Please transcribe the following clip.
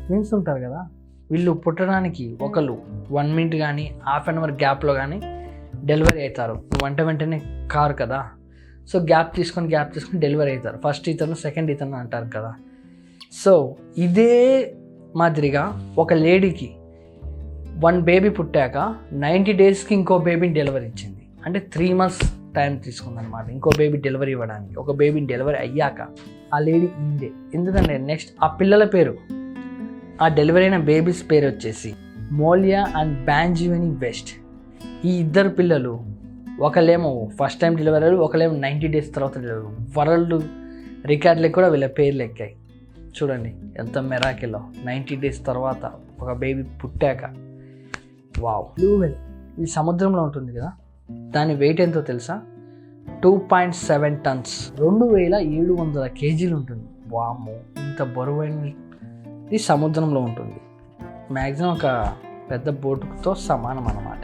Twins ఉంటారు కదా, వీళ్ళు పుట్టడానికి ఒకళ్ళు 1 మినిట్ కానీ హాఫ్ అన్ అవర్ గ్యాప్లో కానీ డెలివరీ అవుతారు. వెంటనే కారు కదా, సో గ్యాప్ తీసుకొని డెలివరీ అవుతారు. ఫస్ట్ ఇతను, సెకండ్ ఇతను అంటారు కదా. సో ఇదే మాదిరిగా ఒక లేడీకి 1 బేబీ పుట్టాక 90 డేస్కి ఇంకో బేబీని డెలివరీ ఇచ్చింది. అంటే 3 months టైం తీసుకుందనమాట ఇంకో బేబీ డెలివరీ ఇవ్వడానికి. ఒక బేబీ డెలివరీ అయ్యాక ఆ లేడీ ఇండే. ఎందుకంటే నెక్స్ట్ ఆ పిల్లల పేరు, ఆ డెలివరీ అయిన బేబీస్ పేరు వచ్చేసి మోలియా అండ్ బ్యాంజివెనీ వెస్ట్. ఈ ఇద్దరు పిల్లలు, ఒకళ్ళేమో ఫస్ట్ టైం డెలివరీ, ఒకళ్ళేమో 90 days తర్వాత డెలివరీ. వరల్డ్ రికార్డులకు కూడా వీళ్ళ పేర్లు ఎక్కాయి. చూడండి ఎంత మెరాకిలో. 90 days తర్వాత ఒక బేబీ పుట్టాక. వావ్. బ్లూ వెల్ ఇది సముద్రంలో ఉంటుంది కదా, దాని వెయిట్ ఎంతో తెలుసా? 2.7 tons, 2700 kgs ఉంటుంది. వామ్మో, ఇంత బరువైన ఇది సముద్రంలో ఉంటుంది. మ్యాక్సిమం ఒక పెద్ద బోటుతో సమానం అన్నమాట.